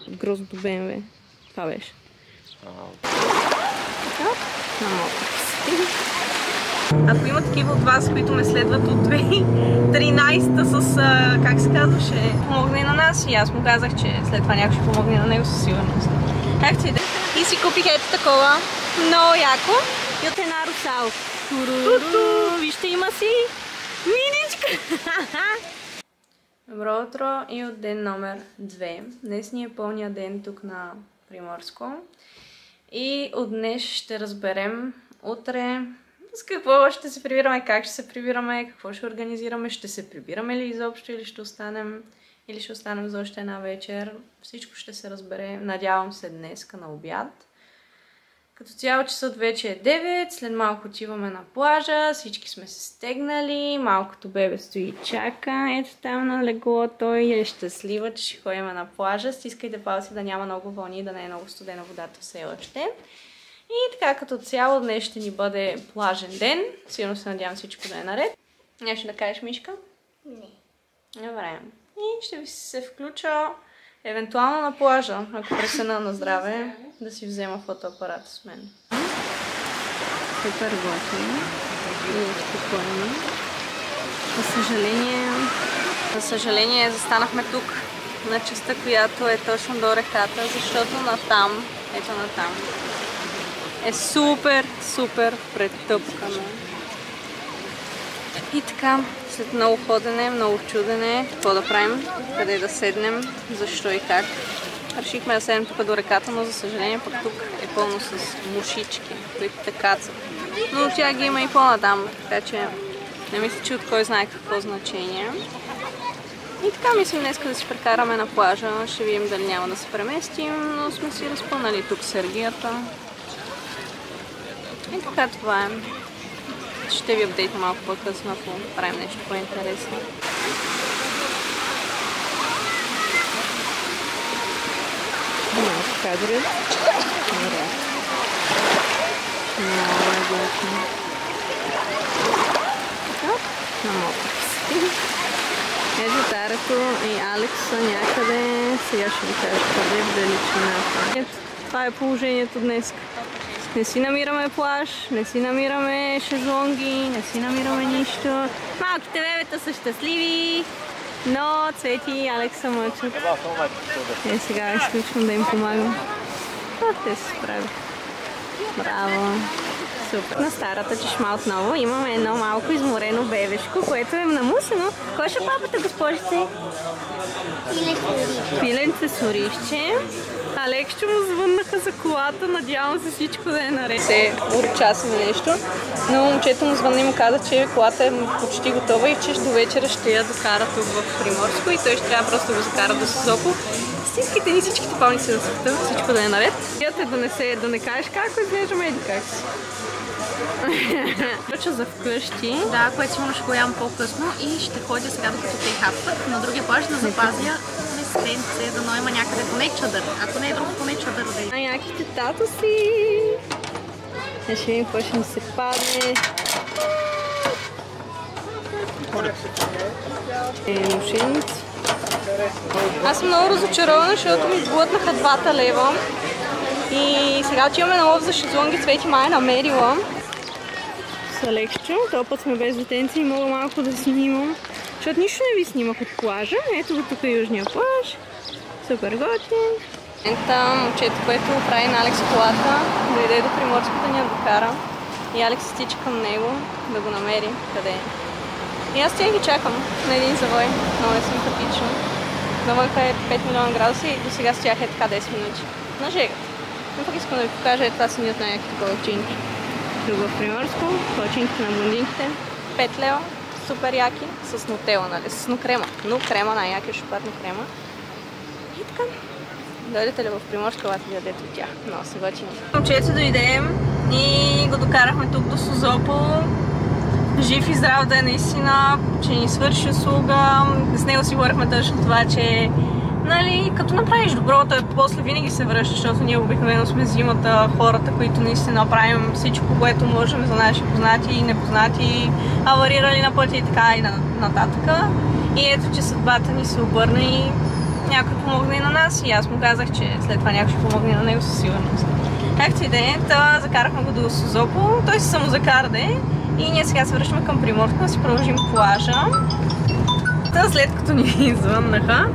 Грозното БМВ. Това беше. Ако има такива от вас, които ме следват от 2013-та с, как се казваше, помогне на нас, и аз му казах, че след това някой ще помогне на него със сигурност. Както и да. И си купих ето такова, много яко, и от една русалка. Вижте, има си миничка! Добро утро и от ден номер 2. Днес ни е пълния ден тук на Приморско. И от днес ще разберем утре с какво ще се прибираме, как ще се прибираме, какво ще организираме, ще се прибираме ли изобщо или ще останем за още една вечер. Всичко ще се разбере, надявам се, днеска на обяд. Като цяло часът вече е 9, след малко отиваме на плажа, всички сме се стегнали, малкото бебе стои и чака, ето там на легло, той е щастлива, че ще ходим на плажа, стискайте палци да няма много вълни, да не е много студена водата все още. И така, като цяло днес ще ни бъде плажен ден, сигурно се надявам всичко да е наред. Нещо да кажеш, Мишка? Не. Добре. И ще ви се включа евентуално на плажа, ако пресена на здраве, да си взема фотоапарата с мен. Супер готино и спокойно. За съжаление застанахме тук на частта, която е точно до реката, защото натам, ето натам, е супер претъпкано. И така, след много ходене, много чудене, какво да правим, къде да седнем, защо и как. Решихме да седнем тук до реката, но за съжаление пък тук е пълно с мушички, които те кацат. Но тя ги има и по-натам, така че не мисля, че от кой знае какво значение. И така мислим днес да си прекараме на плажа, ще видим дали няма да се преместим, но сме си разпълнали тук сергията. И така това е. Ще ви апдейтна малко по-късно, ако правим нещо по-интересно. Малко кадри. Много е готино. Ето Тарето и Алекс са някъде. Сега ще ви кажа къде в далечината. Ето, това е положението днес. Не си намираме плаж, не си намираме шезлонги, не си намираме нищо. Малките бебета са щастливи, но Цвети и Алекс са мъчат. Сега изключвам да им помагам. Те се справят. Браво! Супер! На старата чешма отново имаме едно малко изморено бебешко, което е намусено. Кой ще папата, госпожице? Пиленце Сорищче. Алекщо му звъннаха за колата, надявам се всичко да е наред. От час или нещо, но момчето му звънна и му каза, че колата е почти готова и че до вечера ще я докара тук в Приморско и той ще трябва просто да го закара до Созопол. Стискайте ни всичките палници на света, всичко да е наред. Да не кажеш как изглеждаме или как си. Поръча за вкъщи. Да, което сигурно ще го ям по-късно и ще ходя сега докато те хапват на другия плаж да запазя месенце, дано има някъде поне чадър. Ако не е друго, поне чадър да има. Някаките тато си. Ще видим какво ще ми се падне. Ношеници. Аз съм много разочарована, защото ми сблътнаха 2 лева. И сега отиваме на лов за шезлонги, Цвети май е намерила. С Алекщо, този път сме без детенци и мога малко да снимам. Защото нищо не ви снимах от плажа. Ето го тук е южния плаж. Супер готин. Момчето, което прави на Алекс колата, дойде до Приморско да ни я докара. И Алекс стича към него да го намери къде е. И аз тя ги чакам на един завой. Много е симпатично. Навънка е 5 милиона градуса и до сега стоях е така 10 минути. На жегата. Но пък искам да ви покажа, това са ни от някакви палачинки. Тук в Приморско, палачинките на блондинките. 5 лева, супер яки, с нутела, нали? С нукрема. Нукрема, най-яки шоколадна крема. И така. Дойдете ли в Приморско, лати да ядете от тях. Много са готини. Момчето дойде и го докарахме тук до Созопол. Жив и здрав да е наистина, че ни свърши услуга. С него си говорихме точно това, че нали, като направиш доброто, после винаги се връща, защото ние обикновено сме зимата, хората, които наистина правим всичко, което можем за наши познати и непознати, аварирали на пътя и така и нататък. И ето, че съдбата ни се обърна и някой помогне и на нас и аз му казах, че след това някой ще помогне на него със сигурност. Както и да е, закарахме го до Созопол, той се самозакарде и ние сега се връщаме към Приморско да си продължим плажа. След като ни извъннаха,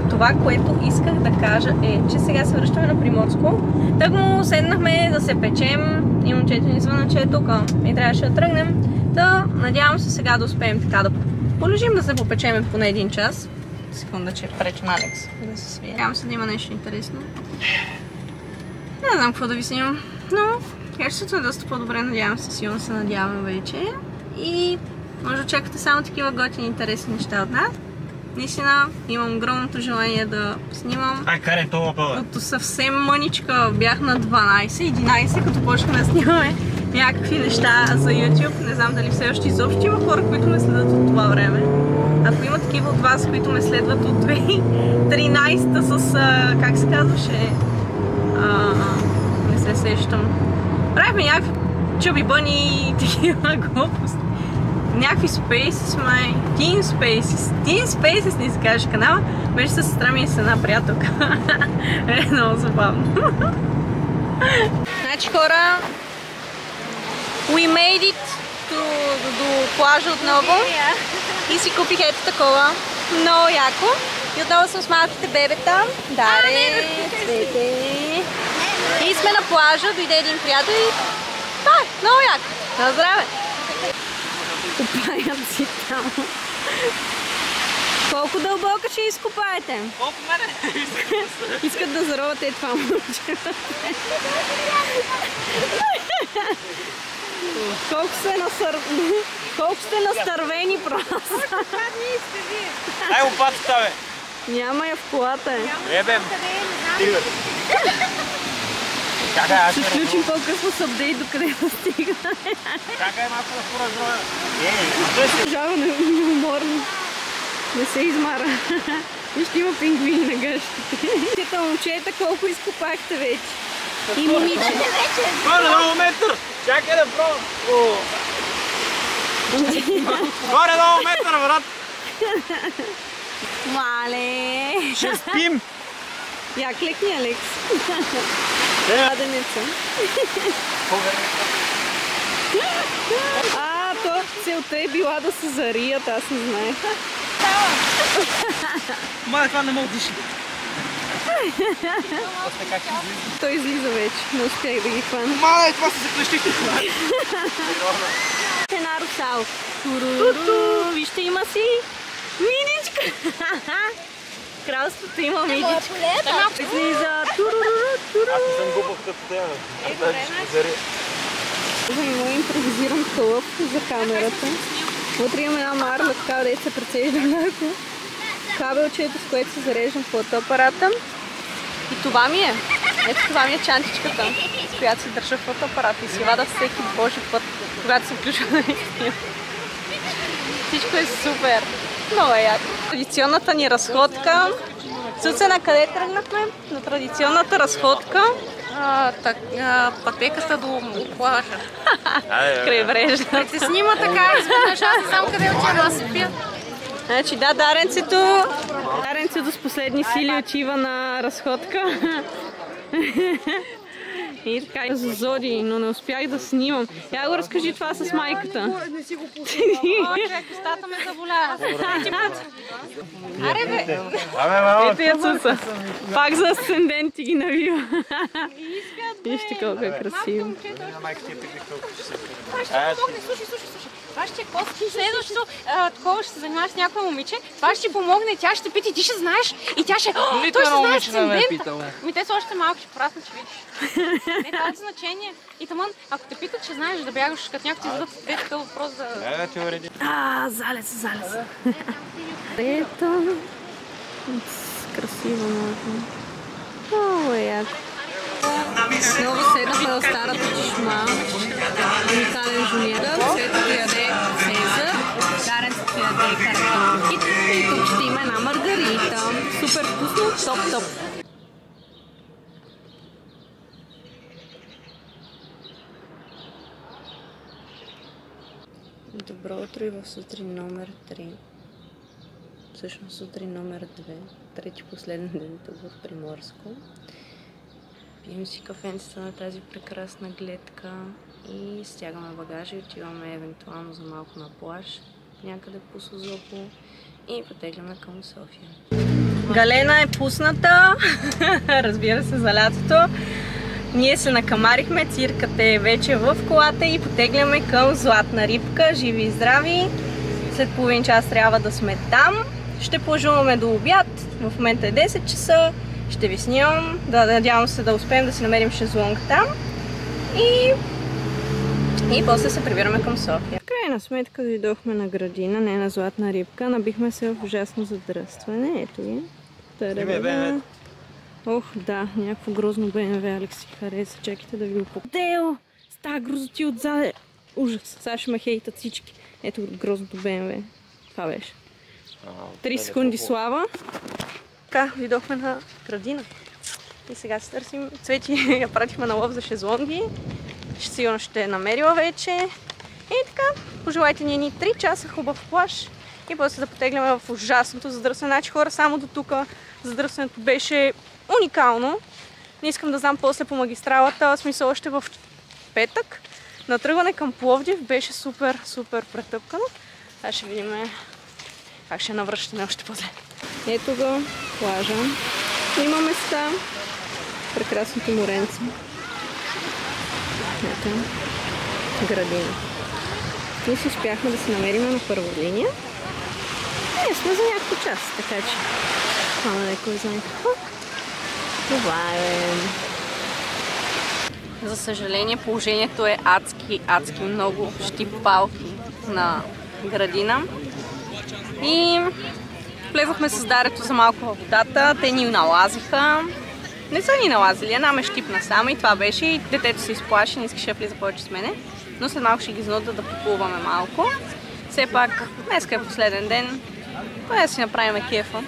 това, което исках да кажа е, че сега се връщаме на Приморско. Так му седнахме да се печем и момчето ни звъна, че е тук и трябваше да тръгнем. Надявам се сега да успеем така да полежим, да се попечеме поне 1 час. Секунда, че пречим Алекс да се свие. Надявам се да има нещо интересно. Не знам какво да ви снимам, но качеството е доста по-добре, надявам се, силно се надявам вече. И може да чакате само такива готини интересни неща от нас. Наистина имам огромното желание да снимам. Карай това пълна. Като съвсем мъничка бях на 12-11, като почнахме да снимаме някакви неща за YouTube. Не знам дали все още изобщо има хора, които ме следят от това време. Ако има такива от вас, които ме следват от 2013 с, как се казваше, не се сещам. Правихме някакви чуби бъни и такива глупости. Някакви Spaces, май. Teen Spaces не се каже канала. Беше с сестра ми и с една приятелка. Е много забавно. Значи хора, we made it до плажа отново и си купих ето такова. Много яко. И отново съм с малките бебета. Даре, Цвете. И сме на плажа, дойде един приятел и това е много яко. На здраве! Купаят си там. Колко дълбоко ще изкопаете? Колко мене? Искат да заровате това момче. Колко сте настървени просто. Ай, лопатата, бе! Няма я в колата. Ебем! Ще включим по-късно с апдейт докъде да стига. Чакай малко да поразроя. Жава неуморно. Не се измара. И ще има пингвини на гъщите. Момчета, колко изкопахте вече? И момиче. Горе-долу метър! Чакай да пробвам. Горе-долу метър, брат! Мале! Ще спим! Я клекни, Алекс. Кладенеца. То целта е била да се зарият, аз не знаех. Мале, това не мога да диши. Той излиза вече, не успях да ги хвана. Мале, това се заклещихте. Една русалка. Вижте, има си мидичка. Кралството има мидичка. Излиза. Аз не съм глупав като тема. Има импровизиран хълъп за камерата. Вътре имам една марла, така да се прецежда леко. Кабелчето, с което се зареждам фотоапарата. И това ми е. Ето това ми е чантичката, с която се държа фотоапарата и си вада всеки божи път, когато се включва на истина. Всичко е супер. Много е яко. Традиционната ни разходка. Цуце, на къде тръгнахме? На традиционната разходка. Пътеката до плажа. Крайбрежна. Се снима така, изведнъж аз не знам къде отива, аз спя. Значи да, Даренцето с последни сили отива на разходка. И така, за Зоди, но не успях да снимам. Я го разкажи това с майката. Не си го пусна. Човек, устата ме заболя. Аре бе! Ето я Цуца. Пак за асценденти ги навива. Вижте колко е красиво. Слушай. Това ще следващото такова ще се занимаваш с някакво момиче, това ще ти помогне, тя ще те пита и ти ще знаеш и тя ще... Той ще знае асцендента. Те са още малки, ще порасна, че видиш. Не това е значение. И тамън, ако те питат, че знаеш да бягаш, като някой ти зададат такъв въпрос за... Залез. Ето. Красиво много. Много е яко. Много седнахме в старата чешма. Уникален жунира. Цвето ти яде Цезар. Даренцето ти яде картофи. И тук ще има една маргарита. Супер вкусно. Топ. Добро утро и в сутрин номер 3. всъщност сутрин номер 2, трети последен ден тук в Приморско. Пием си кафенцата на тази прекрасна гледка и стягаме багажа и отиваме евентуално за малко на плаж, някъде по Созопол и потегляме към София. Галена е пусната, разбира се, за лятото. Ние се накамарихме, цирката е вече в колата и потегляме към Златна рибка, живи и здрави. След половин час трябва да сме там. Ще плажуваме до обяд, в момента е 10 часа. Ще ви снимам, надявам се да успеем да си намерим шезлонг там. И после се прибираме към София. В крайна сметка дойдохме на градина, не на Златна рибка. Набихме се в ужасно задръстване. Ето ги. Ох, да, някакво грозно БМВ, Алекс си хареса. Чакайте да ви го покажа. Део! Става грозоти отзаде! Ужас! Сега ще ме хейтат всички. Ето грозното БМВ. Това беше. 3 секунди слава. Така, дойдохме на градина. И сега си търсим. Цвети я пратихме на лов за шезлонги. Сигурно ще е намерила вече. И така, пожелайте ни едни 3 часа хубав плаж. И после да потегляме в ужасното задръсване. Значи хора, само до тук задръсването беше уникално. Не искам да знам после по магистралата, в смисъл още в петък. На тръгване към Пловдив беше супер, супер претъпкано. Сега ще видим как ще навръщаме още после. Ето го, плажа. Има места. Прекрасното моренце. Ето, градина. Ние си успяхме да се намерим на първа линия. Ние сме за някакъв час, така че няма някой знае какво. Това е. За съжаление положението е адски много щип-палки на градина. И влезохме с Дарето за малко във водата. Те ни налазиха. Не са ни налазили, една ме щипна само и това беше. И детето се изплаши, не искаше да влиза повече с мене. Но след малко ще ги изнудя да поплуваме малко. Все пак, днеска е последен ден. Поне да си направим кефа.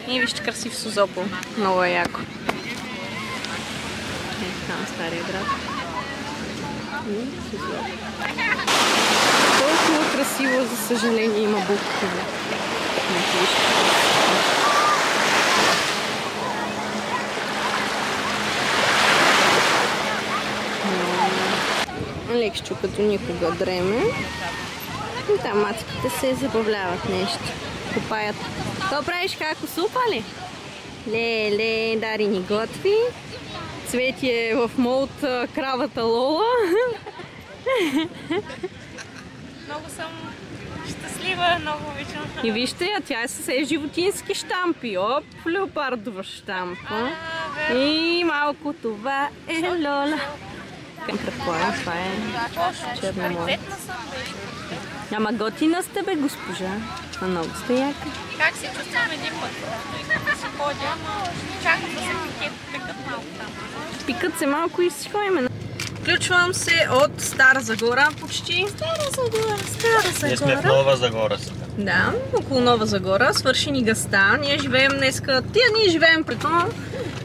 И вижте красив Созопол. Много е яко. Там стария град. Толкова красиво, за съжаление, има букви. Лекчо като никога дреме. И там мацките се забавляват нещо. Копаят. То правиш како супа ли? Ле, Дари ни готви. Цвети е в молд кравата Лола. Много съм щастлива, много обичам. И вижте я, тя е с животински щампи. Оп, леопардова щампа. И малко това е Лола. Предполагам, това е Черно море. Ама готина сте бе, госпожа. А много сте яка. Как се чувствам един път? Искам да си ходя, но чакам да се пикат малко там. Пикат се малко и си ходим. Включвам се от Стара Загора почти. Стара Загора. Ние сме в Нова Загора сега. Да, около Нова Загора. Свърши ни газта. Ние живеем днеска. Ние живеем пред това.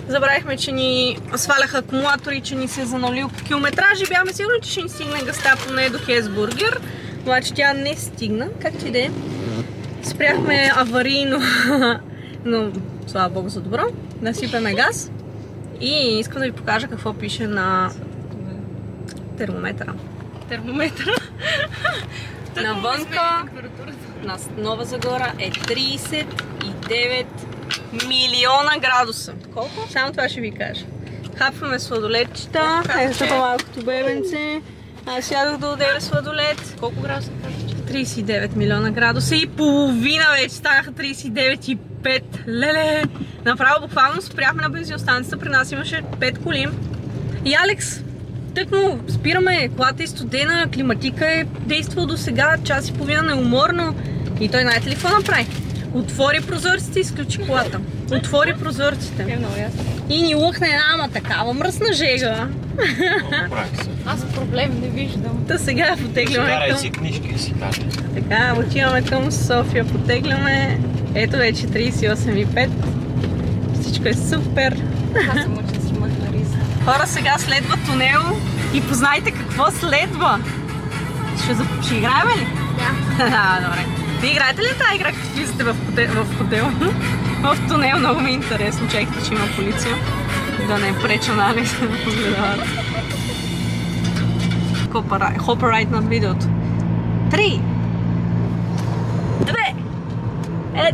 Забравихме, че ни сваляха акумулатори, че ни се е занулил километражи. Бяхме сигурни, че ще ни стигне газта поне до Хесбургер. Обаче тя не стигна. Как ти иде? Спряхме аварийно, но слава Богу за добро. Насипяме газ. И искам да ви покажа какво пише на термометъра. Навънка на Нова Загора е 39 милиона градуса. Колко? Само това ще ви кажа. Хапваме сладолетчета. Ето малкото бебенце. Аз ядох да отделя сладолет. Колко градуса кажеш? 39 милиона градуса и половина вече станаха 39,5. Леле! Направо буквално спряхме на бензиностанцията, при нас имаше 5 коли. И Алекс, тъкно спираме, колата е студена, климатика е действала до сега, час и половина неуморно. И той знаете ли какво направи? Отвори прозорците и изключи колата. Отвори прозорците. И ни лъхна една такава мръсна жега. Аз проблем не виждам. Та сега потегляме към... Карай си книжки и си кажа. Така, отиваме към София, потегляме. Ето вече 38,5. Всичко е супер. Аз съм учен си махна риса. Хора, сега следва тунел и познайте какво следва. Ще играем ли? Да. Добре. Вие играете ли тази игра, като влизате в хотел? В тунел, много ми е интересно. Чакайте, че има полиция. Да не преча на Алекс да погледават. Копирайт над видеото. 3, 2, 1!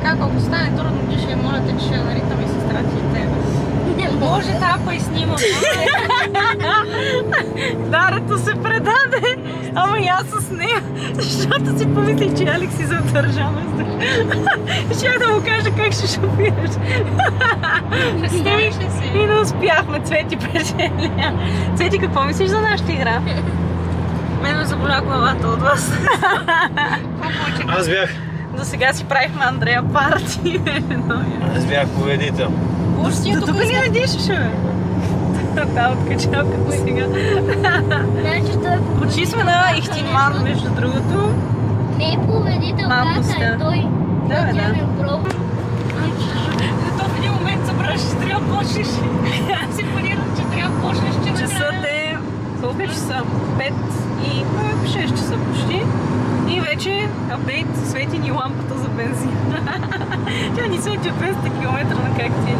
Как, ако стане трудно, ти ще моля те, че ще наритам и сестра ти и тебе. Боже, тапа и снима. Дарето се предаде, ама и аз с нея, защото си помислих, че Алекс си задържава. Щях да му кажа как ще шофираш. Представиш ли си? И не успяхме, Цвети печеля. Цвети, какво мислиш за нашата игра? Мен ме заболя главата от вас. Аз бях. До сега си правихме Андрея парти. Аз бях победител. До тук ли не дишаше, бе? Да, откачалката сега. Почти сме на Ихтиман, между другото. Не е победител, каза е той. Да, бе, да. То в един момент събраш, че трябва да почнеш. Аз си планирам, че трябва да почнеш, че Часът е... Колко е часа? 5 и 6 часа почти. И вече апдейт, свети ни лампата за бензин. Тя ни свети от 200 км на как ти